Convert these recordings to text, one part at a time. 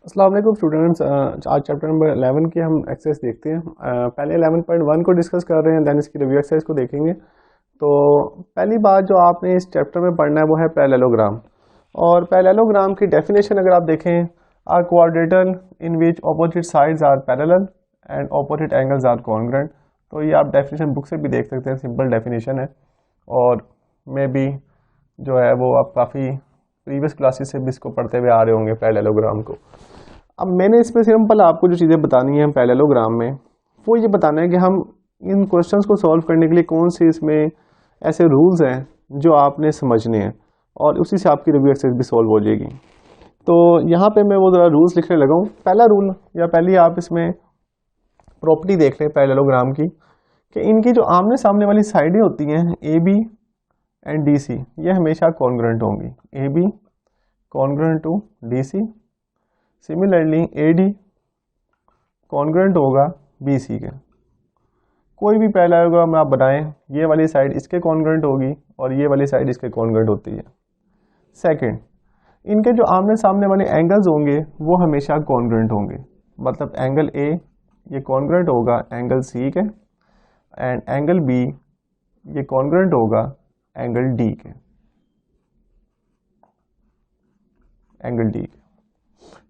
अस्सलाम वालेकुम स्टूडेंट्स। आज चैप्टर नंबर 11 की हम एक्सरसाइज देखते हैं। पहले 11.1 को डिस्कस कर रहे हैं, दैन इसकी रिव्यू एक्सरसाइज को देखेंगे। तो पहली बात जो आपने इस चैप्टर में पढ़ना है वो है पैरेललोग्राम। और पैरेललोग्राम की डेफिनेशन अगर आप देखें, are quadrilateral in which opposite sides are parallel and opposite angles are congruent. तो ये आप डेफिनेशन बुक से भी देख सकते हैं, सिंपल डेफिनेशन है। और मे बी जो है वो आप काफ़ी प्रीवियस क्लासेस से भी इसको पढ़ते हुए आ रहे होंगे पैरेललोग्राम को। अब मैंने इसमें सिंपल आपको जो चीज़ें बतानी हैं पैरेललोग्राम में, वो ये बताना है कि हम इन क्वेश्चंस को सॉल्व करने के लिए कौन से इसमें ऐसे रूल्स हैं जो आपने समझने हैं, और उसी से आपकी रिव्यू एक्सरसाइज भी सॉल्व हो जाएगी। तो यहाँ पे मैं वो ज़रा रूल्स लिखने लगा हूँ। पहला रूल या पहली आप इसमें प्रॉपर्टी देख लें पैरेललोग्राम की, कि इनकी जो आमने सामने वाली साइडें होती हैं A B and D C, ये हमेशा कॉन्ग्रुएंट होंगी। A B congruent to D C, similarly A D congruent होगा बी सी के। कोई भी पैरेललोग्राम आप बनाएं, ये वाली साइड इसके कॉन्ग्रुएंट होगी और ये वाली साइड इसके कॉन्ग्रुएंट होती है। सेकंड, इनके जो आमने सामने वाले एंगल्स होंगे वो हमेशा कॉन्ग्रुएंट होंगे। मतलब एंगल ए ये कॉन्ग्रुएंट होगा एंगल सी के, एंड एंगल बी ये कॉन्ग्रुएंट होगा एंगल डी के, एंगल डी के।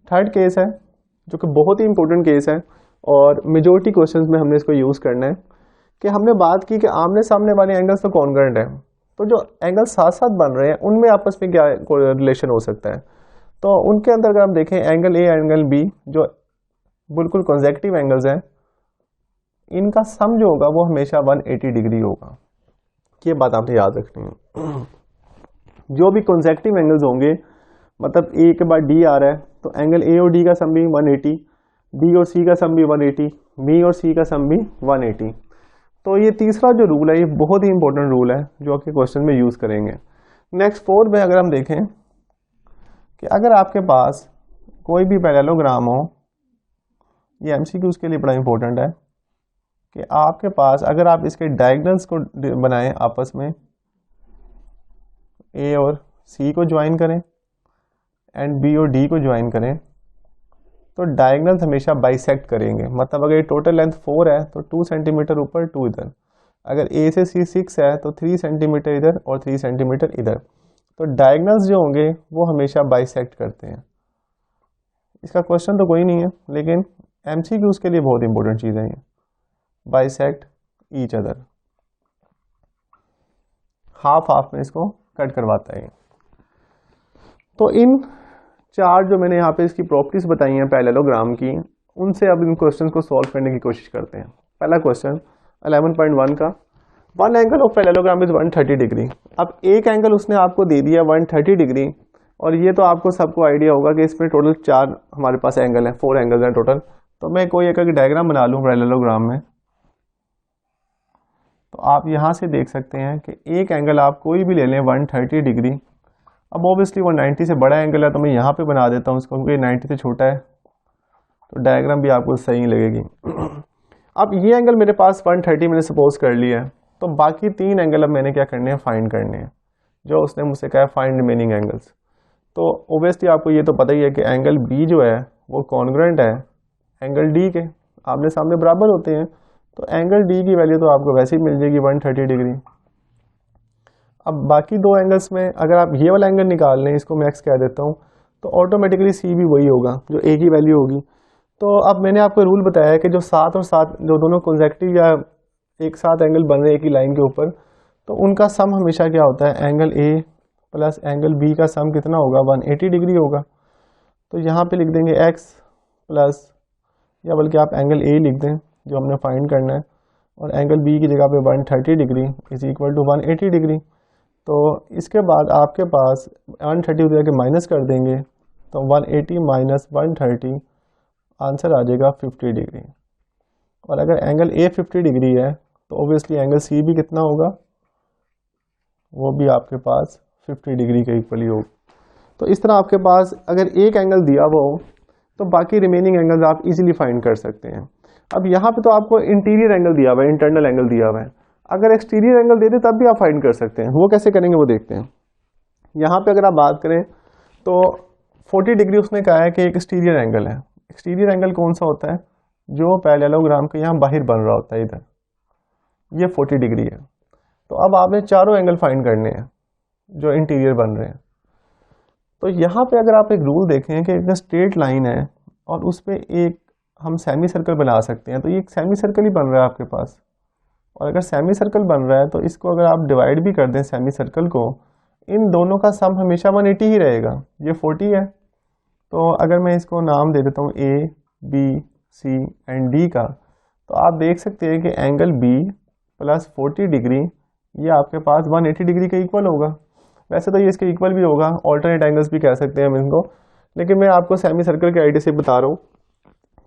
थर्ड केस है जो कि बहुत ही इंपॉर्टेंट केस है, और मेजॉरिटी क्वेश्चंस में हमने इसको यूज़ करना है, कि हमने बात की कि आमने सामने वाले एंगल्स तो कॉन्ग्रुएंट है, तो जो एंगल साथ साथ बन रहे हैं उनमें आपस में क्या रिलेशन हो सकता है। तो उनके अंदर अगर हम देखें, एंगल ए एंगल बी जो बिल्कुल कॉन्जेक्टिव एंगल्स हैं, इनका सम जो होगा वो हमेशा 180 डिग्री होगा। ये बात आपने याद रखनी है। जो भी कॉन्जेक्टिव एंगल्स होंगे, मतलब ए के बाद डी आ रहा है तो एंगल ए और डी का सम भी 180, डी और सी का सम भी 180, बी और सी का सम भी 180। तो ये तीसरा जो रूल है ये बहुत ही इंपॉर्टेंट रूल है जो आपके क्वेश्चन में यूज़ करेंगे। नेक्स्ट फोर्थ में अगर हम देखें कि अगर आपके पास कोई भी पैरेललोग्राम हो, ये एमसीक्यूज के लिए बड़ा इंपॉर्टेंट है, कि आपके पास अगर आप इसके डायगोनल्स को बनाएं, आपस में ए और सी को ज्वाइन करें एंड बी और डी को ज्वाइन करें, तो डायगोनल्स हमेशा बाइसेक्ट करेंगे। मतलब अगर टोटल लेंथ 4 है तो 2 सेंटीमीटर ऊपर 2 इधर, अगर ए से सी 6 है तो 3 सेंटीमीटर इधर और 3 सेंटीमीटर इधर। तो डायगोनल्स जो होंगे वो हमेशा बाइसेक्ट करते हैं। इसका क्वेश्चन तो कोई नहीं है, लेकिन एमसीक्यूज के लिए बहुत इंपॉर्टेंट चीज़ है ये, bisect each other. Half half में इसको कट करवाता है। तो इन चार जो मैंने यहाँ पे इसकी प्रॉपर्टीज बताई हैं पैरेललोग्राम की, उनसे अब इन क्वेश्चंस को सॉल्व करने की कोशिश करते हैं। पहला क्वेश्चन 11.1 का, one angle of parallelogram is 130 degree. अब एक एंगल उसने आपको दे दिया 130 डिग्री, और ये तो आपको सबको आइडिया होगा कि इसमें टोटल 4 हमारे पास एंगल हैं, 4 एंगल्स हैं टोटल। तो मैं कोई एक डायग्राम बना लूँ पैरेललोग्राम में, तो आप यहाँ से देख सकते हैं कि एक एंगल आप कोई भी ले लें 130 डिग्री। अब ऑब्वियसली वो 90 से बड़ा एंगल है तो मैं यहाँ पे बना देता हूँ उसको, क्योंकि 90 से छोटा है तो डायग्राम भी आपको सही लगेगी। अब ये एंगल मेरे पास 130 मैंने सपोज कर लिया है, तो बाकी 3 एंगल अब मैंने क्या करने हैं, फाइंड करने हैं, जो उसने मुझसे कहा फाइंड रिमेनिंग एंगल्स। तो ऑब्वियसली आपको ये तो पता ही है कि एंगल बी जो है वो कॉन्ग्रुएंट है एंगल डी के, आमने सामने बराबर होते हैं, तो एंगल डी की वैल्यू तो आपको वैसे ही मिल जाएगी 130 डिग्री। अब बाकी 2 एंगल्स में अगर आप ये वाला एंगल निकाल लें, इसको मैं एक्स कह देता हूँ, तो ऑटोमेटिकली सी भी वही होगा जो ए की वैल्यू होगी। तो अब मैंने आपको रूल बताया है कि जो 7 और 7 जो दोनों कॉन्जेक्टिव या एक साथ एंगल बन रहे हैं एक ही लाइन के ऊपर, तो उनका सम हमेशा क्या होता है, angle A plus angle B का सम कितना होगा, 180 डिग्री होगा। तो यहाँ पे लिख देंगे एक्स प्लस, या बल्कि आप एंगल ए लिख दें जो हमने फाइंड करना है, और एंगल बी की जगह पे 130 degree is equal to 180 degree. तो इसके बाद आपके पास 130 जाके माइनस कर देंगे, तो 180 माइनस 130 आंसर आ जाएगा 50 डिग्री। और अगर एंगल ए 50 डिग्री है तो ऑब्वियसली एंगल सी भी कितना होगा, वो भी आपके पास 50 डिग्री के इक्वली होगा। तो इस तरह आपके पास अगर एक एंगल दिया हुआ हो तो बाकी रिमेनिंग एंगल्स आप इजीली फाइंड कर सकते हैं। अब यहाँ पे तो आपको इंटीरियर एंगल दिया हुआ है, इंटरनल एंगल दिया हुआ है, अगर एक्सटीरियर एंगल दे दे तब भी आप फाइंड कर सकते हैं। वो कैसे करेंगे वो देखते हैं। यहाँ पे अगर आप बात करें तो 40 डिग्री उसने कहा है कि एक एक्सटीरियर एंगल है। एक्सटीरियर एंगल कौन सा होता है? जो पैरेललोग्राम के यहाँ बाहर बन रहा होता है, इधर ये 40 डिग्री है। तो अब आपने चारों एंगल फाइंड करने हैं जो इंटीरियर बन रहे हैं। तो यहाँ पे अगर आप एक रूल देखें कि एक स्ट्रेट लाइन है और उस पर एक हम सेमी सर्कल बना सकते हैं, तो ये एक सेमी सर्कल ही बन रहा है आपके पास। और अगर सेमी सर्कल बन रहा है तो इसको अगर आप डिवाइड भी कर दें सेमी सर्कल को, इन दोनों का सम हमेशा 180 ही रहेगा। ये 40 है, तो अगर मैं इसको नाम दे देता हूँ A B C and D का, तो आप देख सकते हैं कि एंगल बी प्लस 40 डिग्री ये आपके पास 180 डिग्री के इक्वल होगा। वैसे तो ये इसके इक्वल भी होगा, ऑल्टरनेट एंगल्स भी कह सकते हैं हम इनको, लेकिन मैं आपको सेमी सर्कल के आइडिया से बता रहा हूँ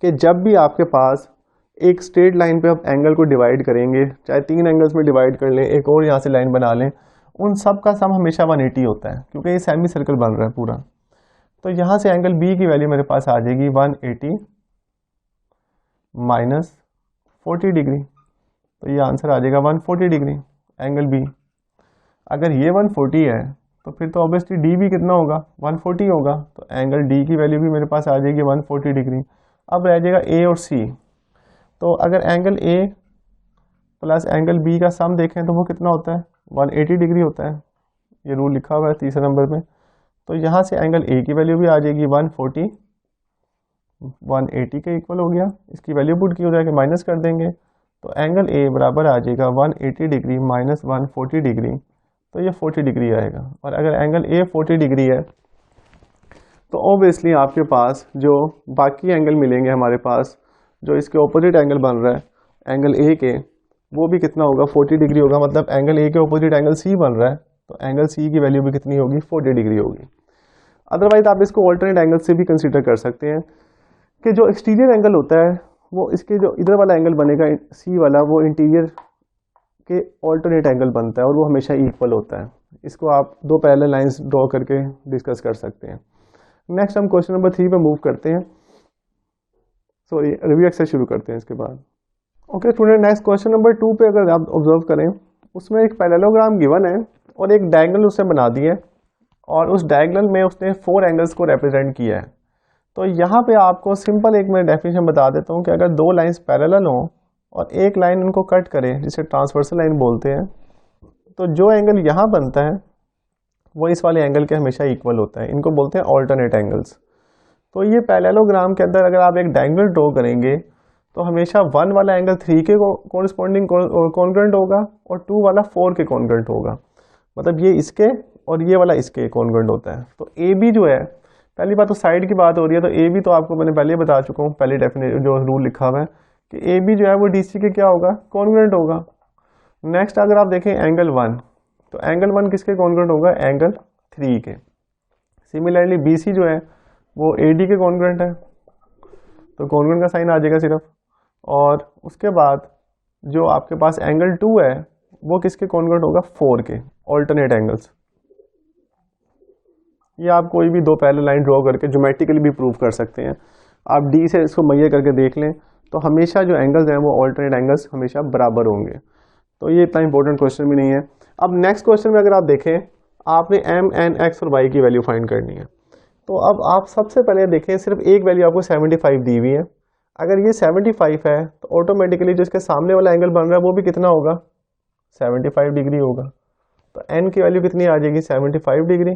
कि जब भी आपके पास एक स्ट्रेट लाइन पे आप एंगल को डिवाइड करेंगे, चाहे 3 एंगल्स में डिवाइड कर लें, एक और यहाँ से लाइन बना लें, उन सब का सम हमेशा 180 होता है, क्योंकि ये सेमी सर्कल बन रहा है पूरा। तो यहाँ से एंगल बी की वैल्यू मेरे पास आ जाएगी 180 माइनस 40 डिग्री, तो ये आंसर आ जाएगा 140 डिग्री एंगल बी। अगर ये 140 है तो फिर तो ऑब्वियसली डी भी कितना होगा? 140 होगा, तो एंगल डी की वैल्यू भी मेरे पास आ जाएगी 140 डिग्री। अब रह जाएगा ए और सी, तो अगर angle A plus angle B का सम देखें तो वो कितना होता है? 180 डिग्री होता है, ये रूल लिखा हुआ है तीसरे नंबर में। तो यहाँ से एंगल ए की वैल्यू भी आ जाएगी 140, 180 के इक्वल हो गया। इसकी वैल्यू पुट की हो जाएगी, माइनस कर देंगे, तो एंगल ए बराबर आ जाएगा 180 डिग्री माइनस 140 डिग्री, तो ये 40 डिग्री आएगा। और अगर एंगल ए 40 डिग्री है तो ऑब्वियसली आपके पास जो बाकी एंगल मिलेंगे हमारे पास, जो इसके ऑपोजिट एंगल बन रहा है एंगल ए के, वो भी कितना होगा? 40 डिग्री होगा। मतलब एंगल ए के ऑपोजिट एंगल सी बन रहा है, तो एंगल सी की वैल्यू भी कितनी होगी? 40 डिग्री होगी। अदरवाइज आप इसको ऑल्टरनेट एंगल से भी कंसीडर कर सकते हैं कि जो एक्सटीरियर एंगल होता है वो इसके जो इधर वाला एंगल बनेगा सी वाला, वो इंटीरियर के ऑल्टरनेट एंगल बनता है और वो हमेशा इक्वल होता है। इसको आप दो पैरेलल लाइंस ड्रॉ करके डिस्कस कर सकते हैं। नेक्स्ट हम क्वेश्चन नंबर 3 पे मूव करते हैं, सॉरी रिव्यू एक्सरसाइज शुरू करते हैं इसके बाद। Okay student, next question number 2 पे अगर आप ऑब्जर्व करें, उसमें एक पैरेललोग्राम गिवन है और एक डायगोनल उसने बना दी है, और उस डायगोनल में उसने 4 एंगल्स को रिप्रेजेंट किया है। तो यहाँ पे आपको सिंपल एक मैं डेफिनेशन बता देता हूँ कि अगर 2 लाइंस पैरेलल हों और एक लाइन उनको कट करे, जिसे ट्रांसवर्सल लाइन बोलते हैं, तो जो एंगल यहाँ बनता है वो इस वाले एंगल के हमेशा इक्वल होता है। इनको बोलते हैं ऑल्टरनेट एंगल्स। तो ये पैरेललोग्राम के अंदर अगर आप एक डायगोनल ड्रॉ करेंगे तो हमेशा 1 वाला एंगल 3 के कोरिस्पोंडिंग कॉन्ग्रुएंट होगा और 2 वाला 4 के कॉन्ग्रुएंट होगा। मतलब ये इसके और ये वाला इसके कॉन्ग्रुएंट होता है। तो ए बी जो है, पहली बात तो साइड की बात हो रही है, तो ए बी तो आपको मैंने पहले बता चुका हूँ, पहले डेफिनेशन जो रूल लिखा हुआ है कि ए बी जो है वो डी सी के क्या होगा? कॉन्ग्रुएंट होगा। नेक्स्ट अगर आप देखें एंगल 1, तो एंगल 1 किसके कॉन्ग्रुएंट होगा? एंगल 3 के। सिमिलरली बी सी जो है वो ए डी के कॉन्ग्रुएंट है, तो कॉन्ग्रुएंट का साइन आ जाएगा सिर्फ। और उसके बाद जो आपके पास एंगल 2 है वो किसके कॉन्ग्रुएंट होगा? 4 के, ऑल्टरनेट एंगल्स। ये आप कोई भी 2 पैरेलल लाइन ड्रॉ करके ज्योमेट्रिकली भी प्रूव कर सकते हैं। आप डी से इसको मैयर करके देख लें तो हमेशा जो एंगल्स हैं वो ऑल्टरनेट एंगल्स हमेशा बराबर होंगे। तो ये इतना इंपॉर्टेंट क्वेश्चन भी नहीं है। अब नेक्स्ट क्वेश्चन में अगर आप देखें, आपने एम एन एक्स और वाई की वैल्यू फाइंड करनी है। तो अब आप सबसे पहले देखें, सिर्फ एक वैल्यू आपको 75 दी हुई है। अगर ये 75 है तो ऑटोमेटिकली जो इसके सामने वाला एंगल बन रहा है वो भी कितना होगा? 75 डिग्री होगा। तो एन की वैल्यू कितनी आ जाएगी? 75 डिग्री।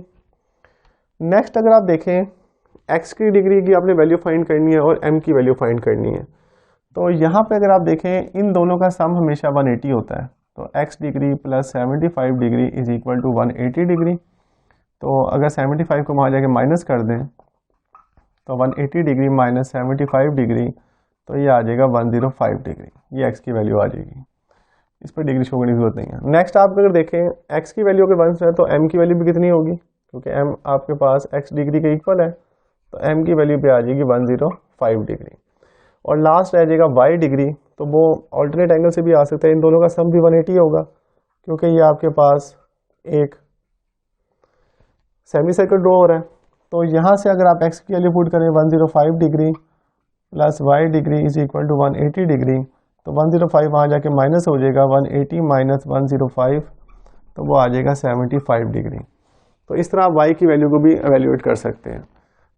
नेक्स्ट अगर आप देखें, एक्स की डिग्री की आपने वैल्यू फाइंड करनी है और एम की वैल्यू फाइंड करनी है। तो यहाँ पे अगर आप देखें, इन दोनों का सम हमेशा 180 होता है। तो X degree plus 75 degree is equal to 180 degree. तो अगर 75 को वहाँ जाके माइनस कर दें तो 180 डिग्री माइनस 75 डिग्री, तो ये आ जाएगा 105 डिग्री। ये एक्स की वैल्यू आ जाएगी, इस पर डिग्री शो करने की जरूरत नहीं है। नेक्स्ट आप अगर देखें, एक्स की वैल्यू अगर 1 है तो एम की वैल्यू भी कितनी होगी? क्योंकि एम आपके पास एक्स डिग्री के इक्वल है, तो एम की वैल्यू पे आ जाएगी 105 डिग्री। और लास्ट रह जाएगा वाई डिग्री, तो वो ऑल्टरनेट एंगल से भी आ सकता है। इन दोनों का सम भी 180 होगा, क्योंकि ये आपके पास एक सेमी सर्कल ड्रॉ हो रहा है। तो यहाँ से अगर आप एक्स की वैल्यू पुट करें 105 degree plus Y degree is equal to 180 degree, तो 105 वहाँ जाके माइनस हो जाएगा, 180 माइनस 105, तो वो आ जाएगा 75 डिग्री। तो इस तरह आप वाई की वैल्यू को भी एवेल्यूएट कर सकते हैं।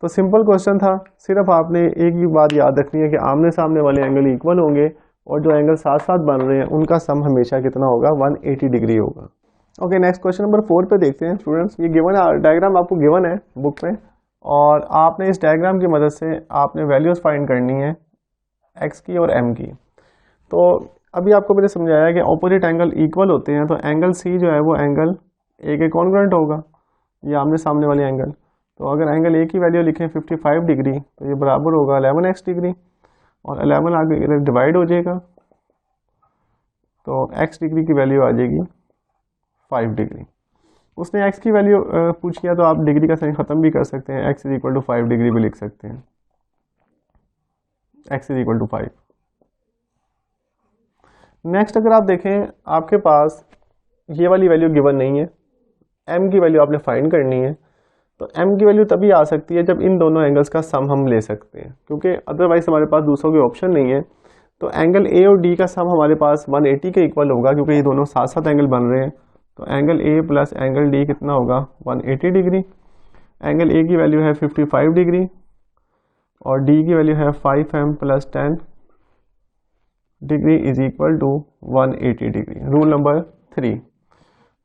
तो सिंपल क्वेश्चन था, सिर्फ आपने एक ही बात याद रखनी है कि आमने सामने वाले एंगल इक्वल होंगे और जो एंगल साथ साथ बन रहे हैं उनका सम हमेशा कितना होगा, 180 डिग्री होगा। ओके, नेक्स्ट क्वेश्चन नंबर 4 पे देखते हैं स्टूडेंट्स। ये गिवन है, डायग्राम आपको गिवन है बुक में, और आपने इस डायग्राम की मदद से आपने वैल्यूज़ फाइंड करनी है एक्स की और एम की। तो अभी आपको मैंने समझाया कि ऑपोजिट एंगल इक्वल होते हैं, तो एंगल सी जो है वो एंगल ए के कॉन्ग्रुएंट होगा, ये आमने सामने वाले एंगल। तो अगर एंगल ए की वैल्यू लिखें 55 डिग्री, तो ये बराबर होगा 11x डिग्री, और 11 आगे डिवाइड हो जाएगा, तो x डिग्री की वैल्यू आ जाएगी 5 डिग्री। उसने x की वैल्यू पूछ लिया, तो आप डिग्री का साइन ख़त्म भी कर सकते हैं, x = 5 डिग्री भी लिख सकते हैं, x = 5। नेक्स्ट अगर आप देखें, आपके पास ये वाली वैल्यू गिवन नहीं है, m की वैल्यू आपने फाइंड करनी है। तो m की वैल्यू तभी आ सकती है जब इन दोनों एंगल्स का सम हम ले सकते हैं, क्योंकि अदरवाइज हमारे पास दूसरों के ऑप्शन नहीं है। तो एंगल a और d का सम हमारे पास 180 के इक्वल होगा, क्योंकि ये दोनों साथ साथ एंगल बन रहे हैं। तो angle a plus angle d कितना होगा, 180 डिग्री। एंगल a की वैल्यू है 55 डिग्री और d की वैल्यू है 5m + 10 degree is equal to 180 degree. Rule number 3।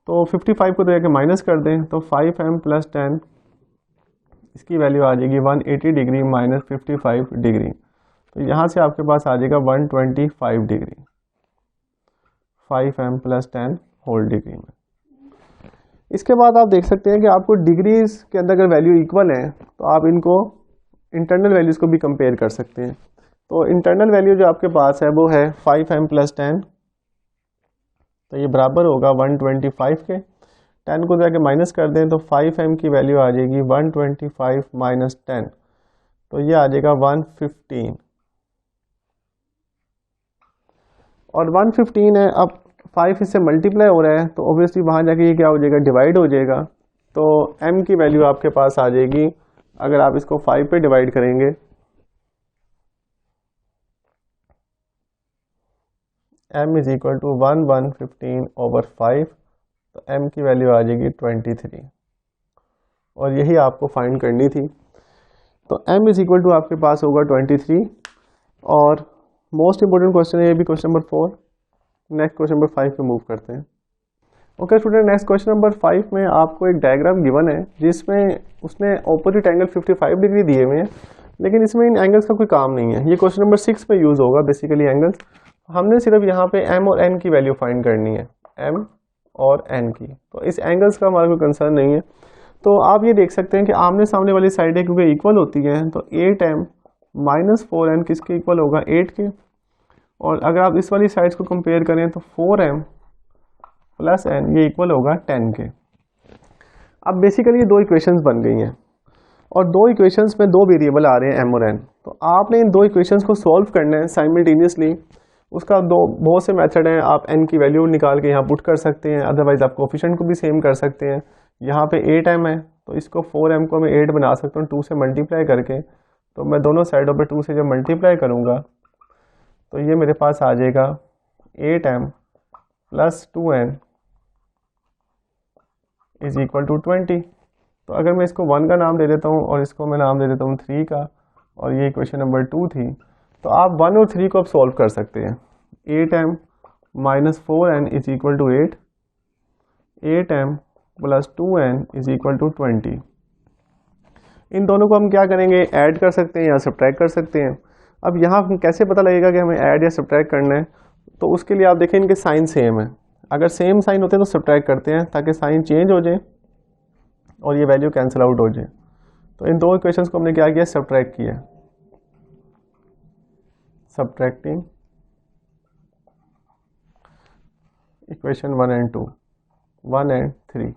तो 55 को देकर माइनस कर दें, तो 5m + 10 इसकी वैल्यू आ जाएगी 180 डिग्री माइनस 55 डिग्री। तो यहाँ से आपके पास आ जाएगा 125 डिग्री, 5m + 10 होल डिग्री में। इसके बाद आप देख सकते हैं कि आपको डिग्रीज के अंदर अगर वैल्यू इक्वल है तो आप इनको इंटरनल वैल्यूज़ को भी कंपेयर कर सकते हैं। तो इंटरनल वैल्यू जो आपके पास है वो है 5m + 10, तो ये बराबर होगा 125 के। 10 को जाके माइनस कर दें तो 5m की वैल्यू आ जाएगी 125 माइनस 10, तो ये आ जाएगा 115। और 115 है, अब 5 इससे मल्टीप्लाई हो रहा है, तो ऑब्वियसली वहाँ जाके ये क्या हो जाएगा, डिवाइड हो जाएगा। तो m की वैल्यू आपके पास आ जाएगी, अगर आप इसको 5 पे डिवाइड करेंगे, m = 1115/5, तो m की वैल्यू आ जाएगी 23, और यही आपको फाइंड करनी थी। तो m = आपके पास होगा 23। और मोस्ट इंपॉर्टेंट क्वेश्चन है ये भी, question number 4। Next question number 5 पे मूव करते हैं। Okay student, next question number 5 में आपको एक डायग्राम गिवन है जिसमें उसने ऑपोजिट एंगल 55 डिग्री दिए हुए हैं, लेकिन इसमें इन एंगल्स का कोई काम नहीं है। ये क्वेश्चन नंबर 6 में यूज़ होगा बेसिकली एंगल्स। हमने सिर्फ यहाँ पे m और n की वैल्यू फाइंड करनी है, m और n की। तो इस एंगल्स का हमारा कोई कंसर्न नहीं है। तो आप ये देख सकते हैं कि आमने सामने वाली साइडें क्योंकि इक्वल होती हैं, तो 8m - 4n किसके इक्वल होगा, 8 के। और अगर आप इस वाली साइड्स को कंपेयर करें तो 4m + n ये इक्वल होगा 10 के। अब बेसिकली ये दो इक्वेशंस बन गई हैं, और दो इक्वेशंस में दो वेरिएबल आ रहे हैं m और n। तो आपने इन दो इक्वेशंस को सॉल्व करना है साइमल्टेनियसली। उसका बहुत से मेथड हैं, आप n की वैल्यू निकाल के यहाँ पुट कर सकते हैं, अदरवाइज आप कोफिशिएंट को भी सेम कर सकते हैं। यहाँ पे 8m है, तो इसको 4m को मैं 8 बना सकता हूँ 2 से मल्टीप्लाई करके। तो मैं दोनों साइडों पे 2 से जब मल्टीप्लाई करूँगा तो ये मेरे पास आ जाएगा 8m + 2n = 20। तो अगर मैं इसको 1 का नाम दे देता हूँ और इसको मैं नाम दे देता हूँ 3 का, और ये इक्वेशन नंबर 2 थी, तो आप 1 और 3 को अब सॉल्व कर सकते हैं। 8m - 4n = 8, 8m + 2n = 20। इन दोनों को हम क्या करेंगे, ऐड कर सकते हैं या सब्ट्रैक्ट कर सकते हैं। अब यहाँ कैसे पता लगेगा कि हमें ऐड या सब्ट्रैक्ट करना है, तो उसके लिए आप देखें इनके साइन सेम है। अगर सेम साइन होते हैं तो सब्ट्रैक्ट करते हैं ताकि साइन चेंज हो जाए और ये वैल्यू कैंसिल आउट हो जाए। तो इन दो इक्वेशंस को हमने क्या किया, सब्ट्रैक्ट किया। सब्ट्रैक्टिंग इक्वेशन 1 और 2, 1 और 3।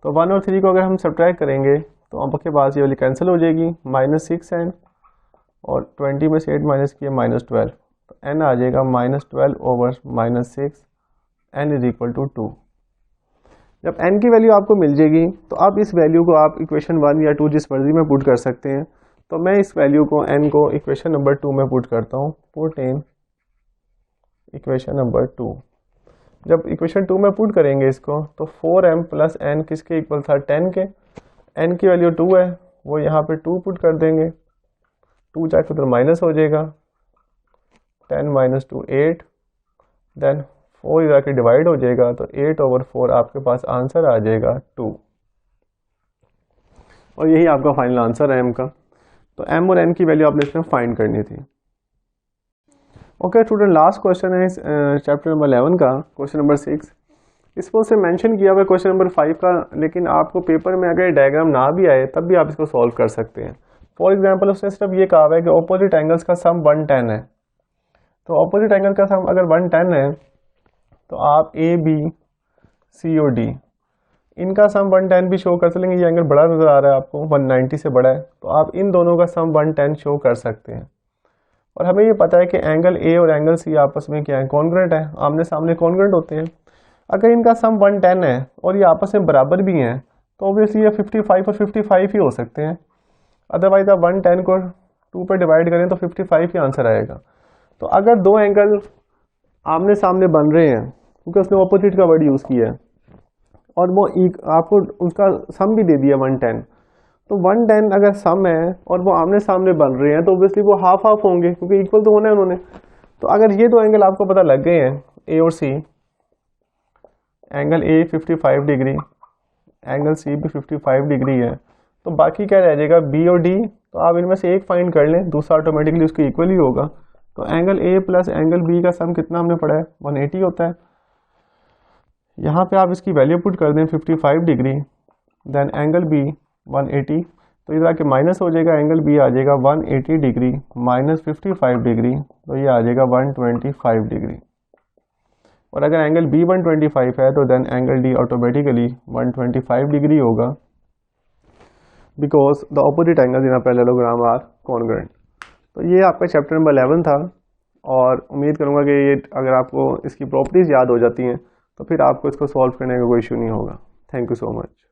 तो 1 और 3 को अगर हम सब्ट्रैक्ट करेंगे तो आपके पास ये वाली कैंसिल हो जाएगी, -6n, और 20 में से 8 माइनस किया -12, तो n आ जाएगा -12/-6, n = 2। जब n की वैल्यू आपको मिल जाएगी तो आप इस वैल्यू को आप इक्वेशन 1 या 2 जिस मर्जी में पुट कर सकते हैं। तो मैं इस वैल्यू को n को इक्वेशन नंबर 2 में पुट करता हूँ, पुट इन इक्वेशन नंबर 2। जब इक्वेशन 2 में पुट करेंगे इसको, तो 4m + n किसके इक्वल था, 10 के। n की वैल्यू 2 है, वो यहाँ पे 2 पुट कर देंगे, 2 जाके उधर माइनस हो जाएगा, 10 माइनस 2 8, देन 4 इधर के डिवाइड हो जाएगा, तो 8/4 आपके पास आंसर आ जाएगा 2। और यही आपका फाइनल आंसर है m का। तो m और n की वैल्यू आपने इसमें फाइंड करनी थी। ओके स्टूडेंट, लास्ट क्वेश्चन है चैप्टर नंबर 11 का, क्वेश्चन नंबर 6। इसमें से मेंशन किया हुआ है क्वेश्चन नंबर 5 का, लेकिन आपको पेपर में अगर डायग्राम ना भी आए तब भी आप इसको सॉल्व कर सकते हैं। फॉर एग्जांपल उसने सिर्फ ये कहा हुआ है कि ऑपोजिट एंगल्स का सम 110 है। तो ऑपोजिट एंगल का सम अगर 110 है तो आप ए बी सी और डी इनका सम 110 भी शो कर सकेंगे। ये एंगल बड़ा नज़र आ रहा है आपको, 190 से बड़ा है, तो आप इन दोनों का सम 110 शो कर सकते हैं। और हमें ये पता है कि एंगल ए और एंगल सी आपस में क्या है, कॉन्ग्रुएंट है, आमने सामने कॉन्ग्रुएंट होते हैं। अगर इनका सम 110 है और ये आपस में बराबर भी हैं तो ऑब्वियसली ये 55 और 55 ही हो सकते हैं। अदरवाइज आप 110 को 2 पर डिवाइड करें तो 55 ही आंसर आएगा। तो अगर दो एंगल आमने सामने बन रहे हैं, क्योंकि उसने ऑपोजिट का वर्ड यूज़ किया है, और वो आपको उसका सम भी दे दिया 110, तो 110 अगर सम है और वो आमने सामने बन रहे हैं तो ऑब्वियसली वो हाफ हाफ होंगे, क्योंकि इक्वल तो होना है उन्होंने। तो अगर ये दो एंगल आपको पता लग गए हैं, ए और C, angle A 55 degree, angle C भी 55 डिग्री है, तो बाकी क्या रह जाएगा, बी और डी। तो आप इनमें से एक फाइंड कर लें, दूसरा ऑटोमेटिकली उसके इक्वल ही होगा। तो angle A plus angle B का सम कितना हमने पढ़ा है, 180 होता है। यहाँ पे आप इसकी वैल्यू पुट कर दें 55 डिग्री, देन एंगल बी 180, तो इधर आके माइनस हो जाएगा, एंगल बी आ जाएगा 180 डिग्री माइनस 55 डिग्री, तो ये आ जाएगा 125 डिग्री। और अगर एंगल बी 125 है तो then angle D automatically 125 degree होगा, because the opposite angles in a parallelogram are congruent. तो ये आपका चैप्टर नंबर 11 था, और उम्मीद करूँगा कि ये अगर आपको इसकी प्रॉपर्टीज़ याद हो जाती हैं तो फिर आपको इसको सॉल्व करने का कोई इशू नहीं होगा। Thank you so much.